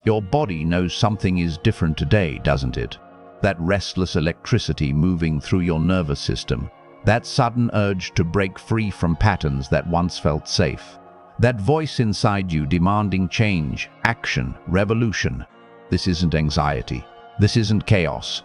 Your body knows something is different today, doesn't it? That restless electricity moving through your nervous system, that sudden urge to break free from patterns that once felt safe. That voice inside you demanding change, action, revolution. This isn't anxiety. This isn't chaos.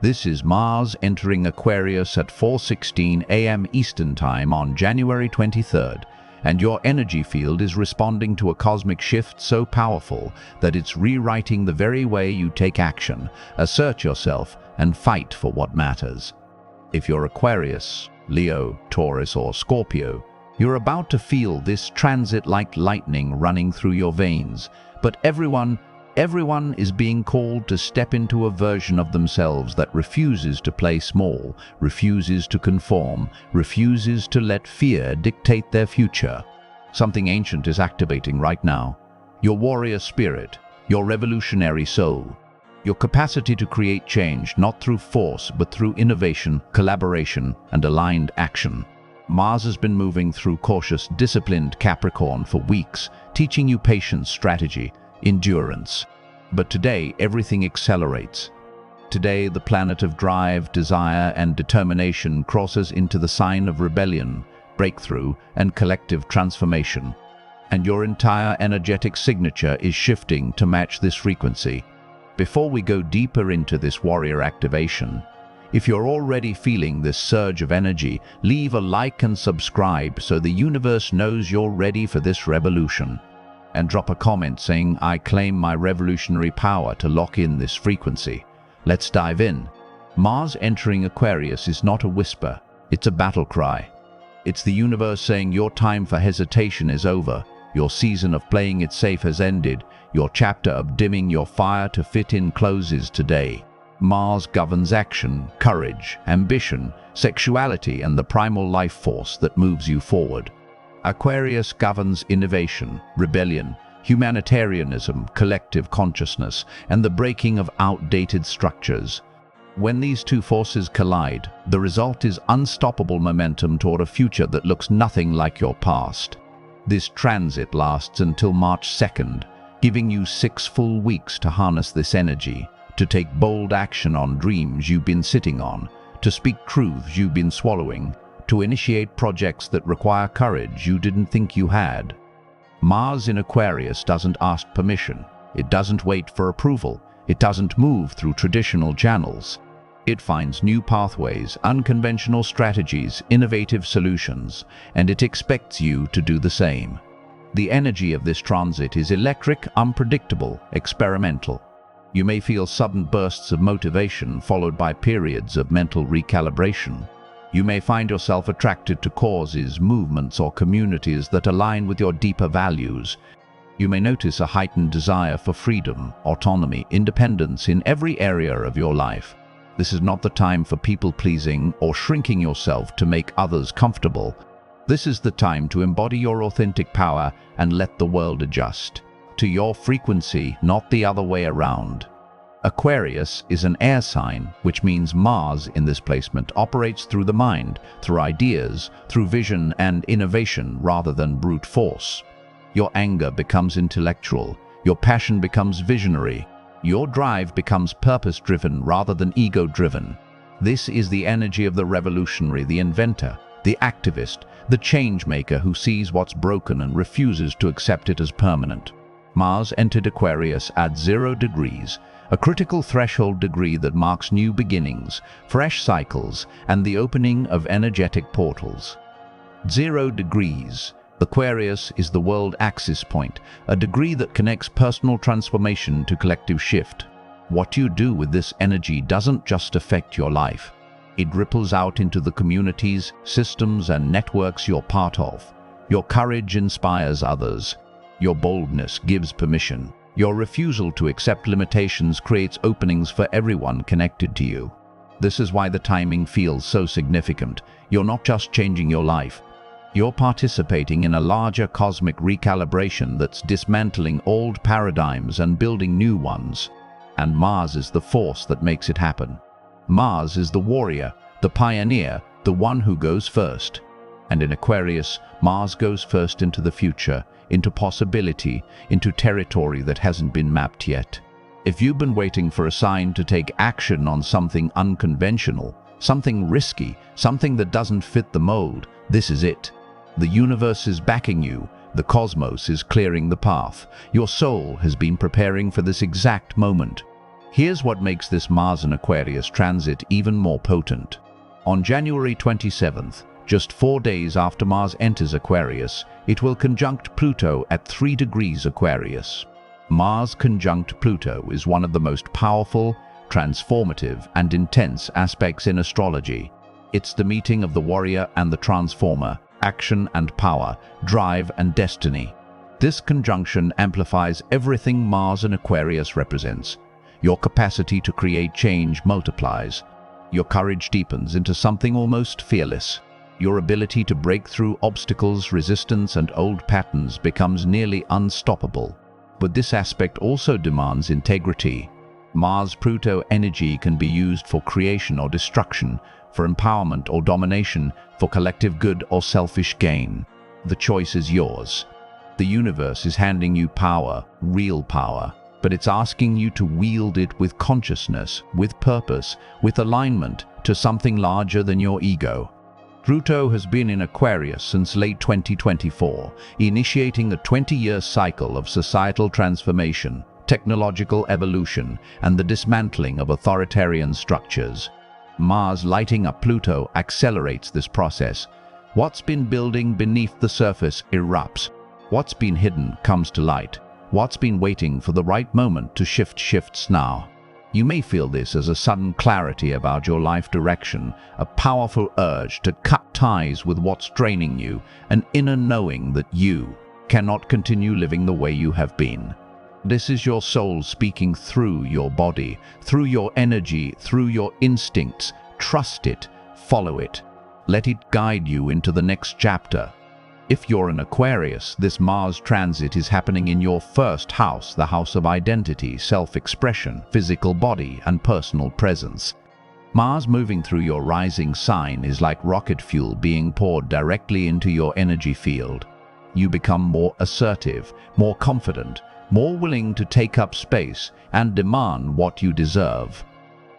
This is Mars entering Aquarius at 4:16 a.m. Eastern Time on January 23rd, and your energy field is responding to a cosmic shift so powerful that it's rewriting the very way you take action, assert yourself, and fight for what matters. If you're Aquarius, Leo, Taurus, or Scorpio, you're about to feel this transit like lightning running through your veins, but everyone is being called to step into a version of themselves that refuses to play small, refuses to conform, refuses to let fear dictate their future. Something ancient is activating right now. Your warrior spirit, your revolutionary soul, your capacity to create change not through force but through innovation, collaboration, and aligned action. Mars has been moving through cautious, disciplined Capricorn for weeks, teaching you patience, strategy, endurance. But today, everything accelerates. Today, the planet of drive, desire, and determination crosses into the sign of rebellion, breakthrough, and collective transformation. And your entire energetic signature is shifting to match this frequency. Before we go deeper into this warrior activation, if you're already feeling this surge of energy, leave a like and subscribe so the universe knows you're ready for this revolution. And drop a comment saying, "I claim my revolutionary power to lock in this frequency." Let's dive in. Mars entering Aquarius is not a whisper, it's a battle cry. It's the universe saying your time for hesitation is over, your season of playing it safe has ended, your chapter of dimming your fire to fit in closes today. Mars governs action, courage, ambition, sexuality, and the primal life force that moves you forward. Aquarius governs innovation, rebellion, humanitarianism, collective consciousness, and the breaking of outdated structures. When these two forces collide, the result is unstoppable momentum toward a future that looks nothing like your past. This transit lasts until March 2nd, giving you 6 full weeks to harness this energy, to take bold action on dreams you've been sitting on, to speak truths you've been swallowing, to initiate projects that require courage you didn't think you had. Mars in Aquarius doesn't ask permission. It doesn't wait for approval. It doesn't move through traditional channels. It finds new pathways, unconventional strategies, innovative solutions, and it expects you to do the same. The energy of this transit is electric, unpredictable, experimental. You may feel sudden bursts of motivation followed by periods of mental recalibration. You may find yourself attracted to causes, movements, or communities that align with your deeper values. You may notice a heightened desire for freedom, autonomy, independence in every area of your life. This is not the time for people-pleasing or shrinking yourself to make others comfortable. This is the time to embody your authentic power and let the world adjust to your frequency, not the other way around. Aquarius is an air sign, which means Mars in this placement operates through the mind, through ideas, through vision and innovation rather than brute force. Your anger becomes intellectual, your passion becomes visionary, your drive becomes purpose-driven rather than ego-driven. This is the energy of the revolutionary, the inventor, the activist, the change-maker who sees what's broken and refuses to accept it as permanent. Mars entered Aquarius at 0 degrees, a critical threshold degree that marks new beginnings, fresh cycles, and the opening of energetic portals. 0 degrees. Aquarius is the world axis point, a degree that connects personal transformation to collective shift. What you do with this energy doesn't just affect your life. It ripples out into the communities, systems, and networks you're part of. Your courage inspires others. Your boldness gives permission. Your refusal to accept limitations creates openings for everyone connected to you. This is why the timing feels so significant. You're not just changing your life. You're participating in a larger cosmic recalibration that's dismantling old paradigms and building new ones. And Mars is the force that makes it happen. Mars is the warrior, the pioneer, the one who goes first. And in Aquarius, Mars goes first into the future, into possibility, into territory that hasn't been mapped yet. If you've been waiting for a sign to take action on something unconventional, something risky, something that doesn't fit the mold, this is it. The universe is backing you. The cosmos is clearing the path. Your soul has been preparing for this exact moment. Here's what makes this Mars in Aquarius transit even more potent. On January 27th, just 4 days after Mars enters Aquarius, it will conjunct Pluto at 3 degrees Aquarius. Mars conjunct Pluto is one of the most powerful, transformative, and intense aspects in astrology. It's the meeting of the warrior and the transformer, action and power, drive and destiny. This conjunction amplifies everything Mars in Aquarius represents. Your capacity to create change multiplies. Your courage deepens into something almost fearless. Your ability to break through obstacles, resistance, and old patterns becomes nearly unstoppable. But this aspect also demands integrity. Mars-Pluto energy can be used for creation or destruction, for empowerment or domination, for collective good or selfish gain. The choice is yours. The universe is handing you power, real power, but it's asking you to wield it with consciousness, with purpose, with alignment to something larger than your ego. Pluto has been in Aquarius since late 2024, initiating a 20-year cycle of societal transformation, technological evolution, and the dismantling of authoritarian structures. Mars lighting up Pluto accelerates this process. What's been building beneath the surface erupts. What's been hidden comes to light. What's been waiting for the right moment to shifts now. You may feel this as a sudden clarity about your life direction, a powerful urge to cut ties with what's draining you, an inner knowing that you cannot continue living the way you have been. This is your soul speaking through your body, through your energy, through your instincts. Trust it, follow it. Let it guide you into the next chapter. If you're an Aquarius, this Mars transit is happening in your first house, the house of identity, self-expression, physical body, and personal presence. Mars moving through your rising sign is like rocket fuel being poured directly into your energy field. You become more assertive, more confident, more willing to take up space and demand what you deserve.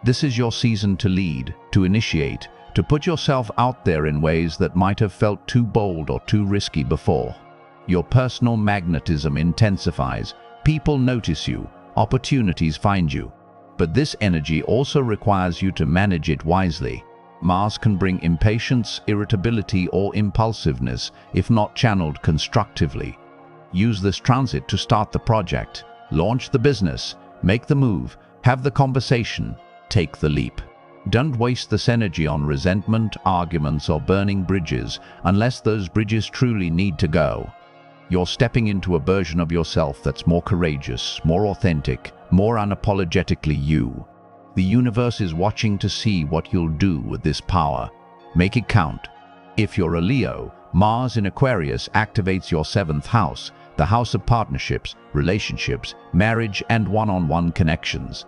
This is your season to lead, to initiate, to put yourself out there in ways that might have felt too bold or too risky before. Your personal magnetism intensifies, people notice you, opportunities find you. But this energy also requires you to manage it wisely. Mars can bring impatience, irritability, or impulsiveness if not channeled constructively. Use this transit to start the project, launch the business, make the move, have the conversation, take the leap. Don't waste this energy on resentment, arguments, or burning bridges unless those bridges truly need to go. You're stepping into a version of yourself that's more courageous, more authentic, more unapologetically you. The universe is watching to see what you'll do with this power. Make it count. If you're a Leo, Mars in Aquarius activates your 7th house, the house of partnerships, relationships, marriage, and one-on-one connections.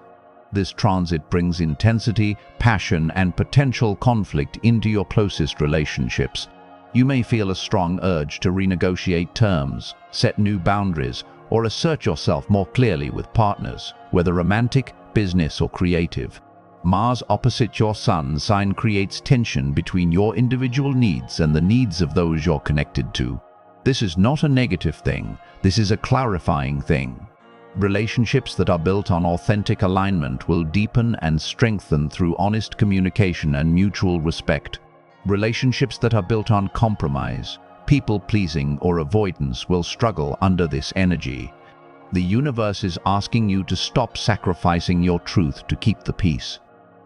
This transit brings intensity, passion, and potential conflict into your closest relationships. You may feel a strong urge to renegotiate terms, set new boundaries, or assert yourself more clearly with partners, whether romantic, business, or creative. Mars opposite your Sun sign creates tension between your individual needs and the needs of those you're connected to. This is not a negative thing, this is a clarifying thing. Relationships that are built on authentic alignment will deepen and strengthen through honest communication and mutual respect. Relationships that are built on compromise, people-pleasing, or avoidance will struggle under this energy. The universe is asking you to stop sacrificing your truth to keep the peace.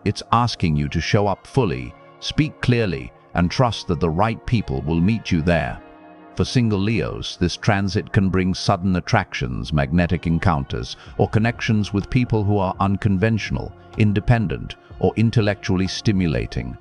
It's asking you to show up fully, speak clearly, and trust that the right people will meet you there. For single Leos, this transit can bring sudden attractions, magnetic encounters, or connections with people who are unconventional, independent, or intellectually stimulating.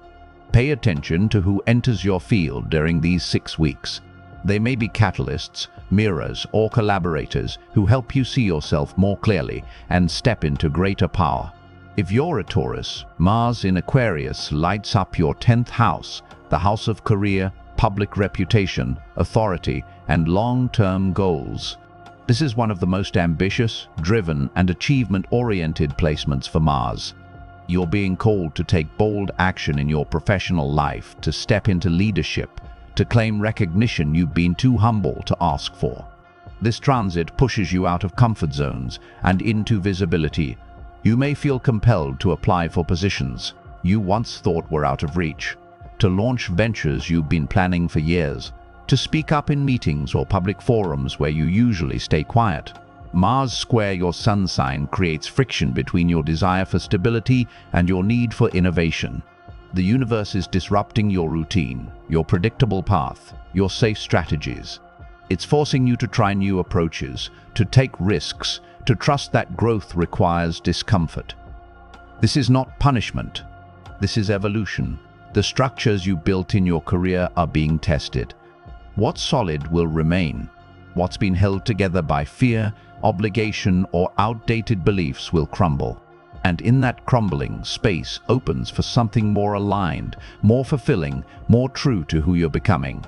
Pay attention to who enters your field during these 6 weeks. They may be catalysts, mirrors, or collaborators who help you see yourself more clearly and step into greater power. If you're a Taurus, Mars in Aquarius lights up your 10th house, the house of career, public reputation, authority, and long-term goals. This is one of the most ambitious, driven, and achievement-oriented placements for Mars. You're being called to take bold action in your professional life, to step into leadership, to claim recognition you've been too humble to ask for. This transit pushes you out of comfort zones and into visibility. You may feel compelled to apply for positions you once thought were out of reach, to launch ventures you've been planning for years, to speak up in meetings or public forums where you usually stay quiet. Mars square your sun sign creates friction between your desire for stability and your need for innovation. The universe is disrupting your routine, your predictable path, your safe strategies. It's forcing you to try new approaches, to take risks, to trust that growth requires discomfort. This is not punishment. This is evolution. The structures you built in your career are being tested. What's solid will remain. What's been held together by fear, obligation, or outdated beliefs will crumble. And in that crumbling, space opens for something more aligned, more fulfilling, more true to who you're becoming.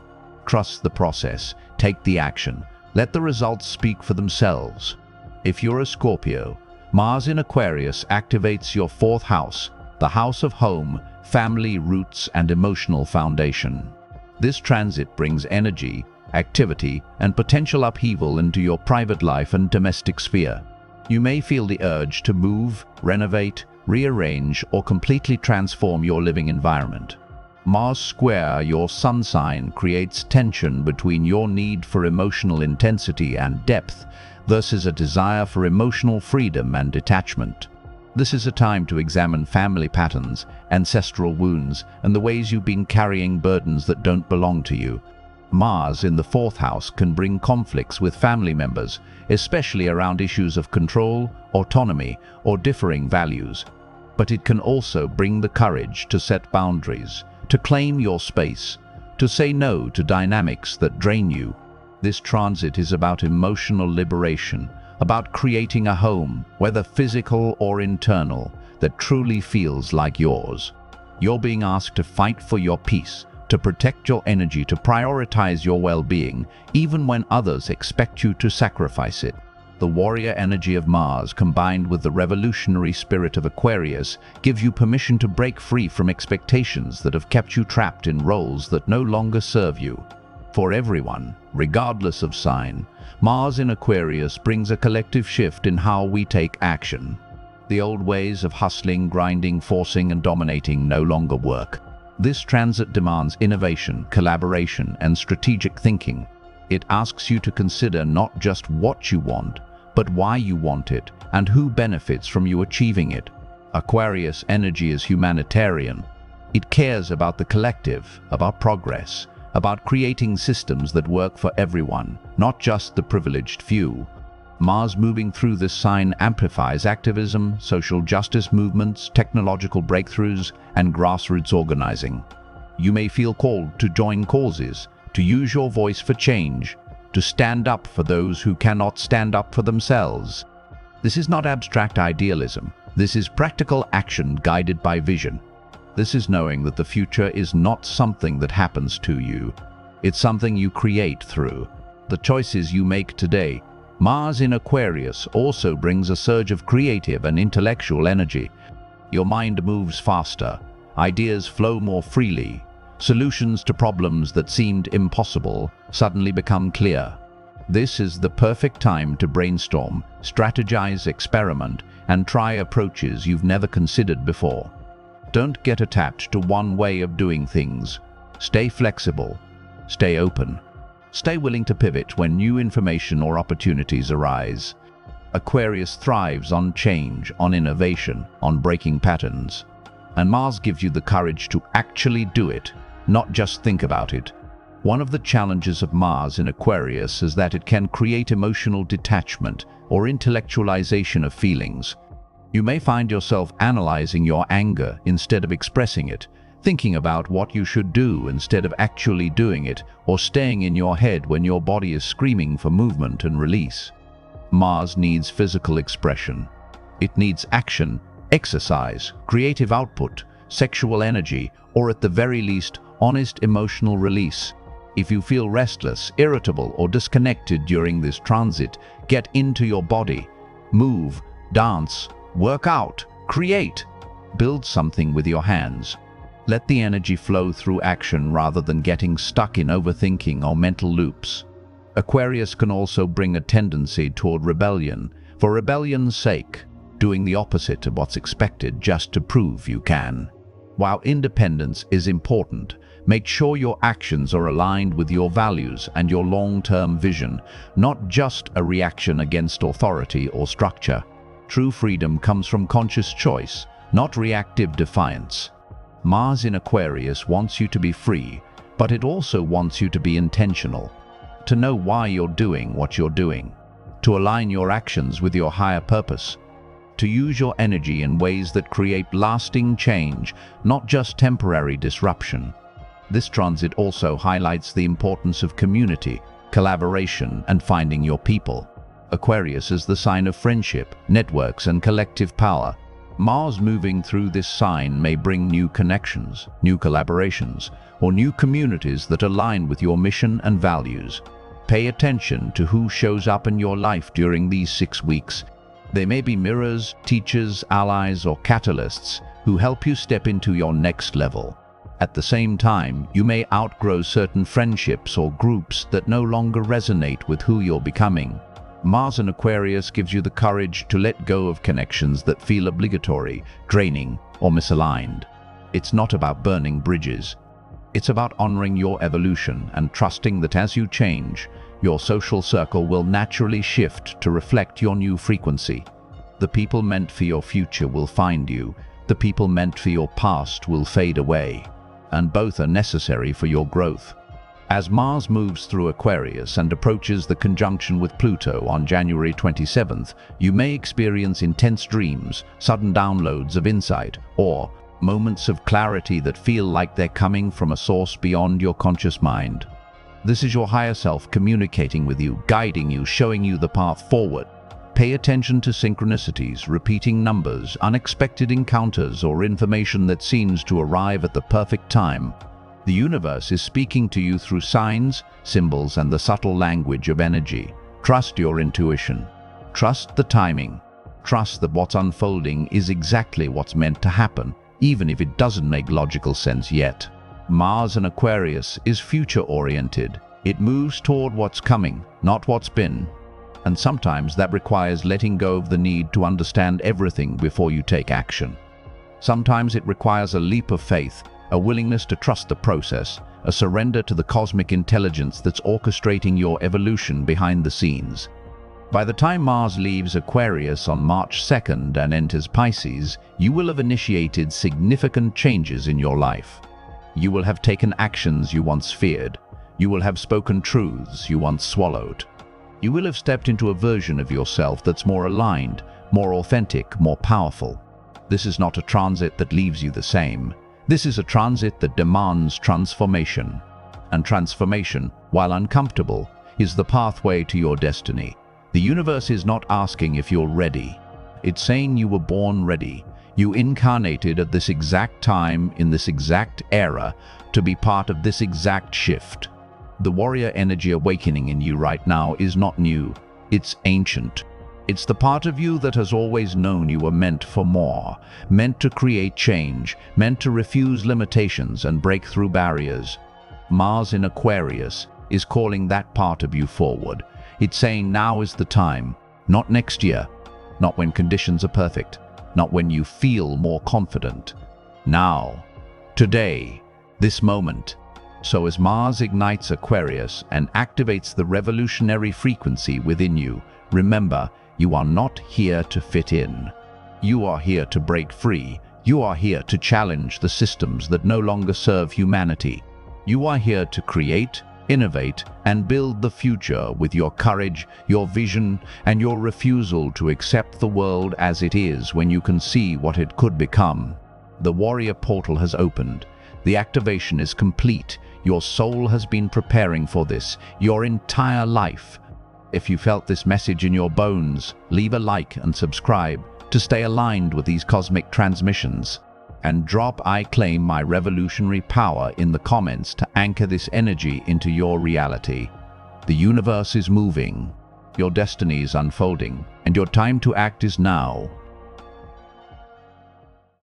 Trust the process. Take the action. Let the results speak for themselves. If you're a Scorpio, Mars in Aquarius activates your fourth house, the house of home, family, roots, and emotional foundation. This transit brings energy, activity, and potential upheaval into your private life and domestic sphere. You may feel the urge to move, renovate, rearrange, or completely transform your living environment. Mars square your sun sign creates tension between your need for emotional intensity and depth versus a desire for emotional freedom and detachment. This is a time to examine family patterns, ancestral wounds, and the ways you've been carrying burdens that don't belong to you. Mars in the fourth house can bring conflicts with family members, especially around issues of control, autonomy, or differing values. But it can also bring the courage to set boundaries, to claim your space, to say no to dynamics that drain you. This transit is about emotional liberation, about creating a home, whether physical or internal, that truly feels like yours. You're being asked to fight for your peace, to protect your energy, to prioritize your well-being, even when others expect you to sacrifice it. The warrior energy of Mars, combined with the revolutionary spirit of Aquarius, gives you permission to break free from expectations that have kept you trapped in roles that no longer serve you. For everyone, regardless of sign, Mars in Aquarius brings a collective shift in how we take action. The old ways of hustling, grinding, forcing, and dominating no longer work. This transit demands innovation, collaboration, and strategic thinking. It asks you to consider not just what you want, but why you want it and who benefits from you achieving it. Aquarius energy is humanitarian. It cares about the collective, about progress, about creating systems that work for everyone, not just the privileged few. Mars moving through this sign amplifies activism, social justice movements, technological breakthroughs, and grassroots organizing. You may feel called to join causes, to use your voice for change, to stand up for those who cannot stand up for themselves. This is not abstract idealism. This is practical action guided by vision. This is knowing that the future is not something that happens to you. It's something you create through the choices you make today. Mars in Aquarius also brings a surge of creative and intellectual energy. Your mind moves faster. Ideas flow more freely. Solutions to problems that seemed impossible suddenly become clear. This is the perfect time to brainstorm, strategize, experiment, and try approaches you've never considered before. Don't get attached to one way of doing things. Stay flexible. Stay open. Stay willing to pivot when new information or opportunities arise. Aquarius thrives on change, on innovation, on breaking patterns. And Mars gives you the courage to actually do it, not just think about it. One of the challenges of Mars in Aquarius is that it can create emotional detachment or intellectualization of feelings. You may find yourself analyzing your anger instead of expressing it, thinking about what you should do instead of actually doing it, or staying in your head when your body is screaming for movement and release. Mars needs physical expression. It needs action, exercise, creative output, sexual energy, or at the very least, honest emotional release. If you feel restless, irritable, or disconnected during this transit, get into your body. Move, dance, work out, create. Build something with your hands. Let the energy flow through action rather than getting stuck in overthinking or mental loops. Aquarius can also bring a tendency toward rebellion, for rebellion's sake, doing the opposite of what's expected just to prove you can. While independence is important, make sure your actions are aligned with your values and your long-term vision, not just a reaction against authority or structure. True freedom comes from conscious choice, not reactive defiance. Mars in Aquarius wants you to be free, but it also wants you to be intentional, to know why you're doing what you're doing, to align your actions with your higher purpose, to use your energy in ways that create lasting change, not just temporary disruption. This transit also highlights the importance of community, collaboration, and finding your people. Aquarius is the sign of friendship, networks, and collective power. Mars moving through this sign may bring new connections, new collaborations, or new communities that align with your mission and values. Pay attention to who shows up in your life during these 6 weeks. They may be mirrors, teachers, allies, or catalysts who help you step into your next level. At the same time, you may outgrow certain friendships or groups that no longer resonate with who you're becoming. Mars in Aquarius gives you the courage to let go of connections that feel obligatory, draining, or misaligned. It's not about burning bridges. It's about honoring your evolution and trusting that as you change, your social circle will naturally shift to reflect your new frequency. The people meant for your future will find you. The people meant for your past will fade away. And both are necessary for your growth. As Mars moves through Aquarius and approaches the conjunction with Pluto on January 27th, you may experience intense dreams, sudden downloads of insight, or moments of clarity that feel like they're coming from a source beyond your conscious mind. This is your higher self communicating with you, guiding you, showing you the path forward. Pay attention to synchronicities, repeating numbers, unexpected encounters, or information that seems to arrive at the perfect time. The universe is speaking to you through signs, symbols, and the subtle language of energy. Trust your intuition. Trust the timing. Trust that what's unfolding is exactly what's meant to happen, even if it doesn't make logical sense yet. Mars in Aquarius is future-oriented. It moves toward what's coming, not what's been. And sometimes that requires letting go of the need to understand everything before you take action. Sometimes it requires a leap of faith, a willingness to trust the process, a surrender to the cosmic intelligence that's orchestrating your evolution behind the scenes. By the time Mars leaves Aquarius on March 2nd and enters Pisces, you will have initiated significant changes in your life. You will have taken actions you once feared. You will have spoken truths you once swallowed. You will have stepped into a version of yourself that's more aligned, more authentic, more powerful. This is not a transit that leaves you the same. This is a transit that demands transformation. And transformation, while uncomfortable, is the pathway to your destiny. The universe is not asking if you're ready. It's saying you were born ready. You incarnated at this exact time, in this exact era, to be part of this exact shift. The warrior energy awakening in you right now is not new. It's ancient. It's the part of you that has always known you were meant for more, meant to create change, meant to refuse limitations and break through barriers. Mars in Aquarius is calling that part of you forward. It's saying now is the time, not next year, not when conditions are perfect, not when you feel more confident. Now, today, this moment. So as Mars ignites Aquarius and activates the revolutionary frequency within you, remember, you are not here to fit in. You are here to break free. You are here to challenge the systems that no longer serve humanity. You are here to create, innovate, and build the future with your courage, your vision, and your refusal to accept the world as it is when you can see what it could become. The warrior portal has opened. The activation is complete. Your soul has been preparing for this your entire life. If you felt this message in your bones, leave a like and subscribe to stay aligned with these cosmic transmissions. and drop "I claim my revolutionary power" in the comments to anchor this energy into your reality. The universe is moving, your destiny is unfolding, and your time to act is now.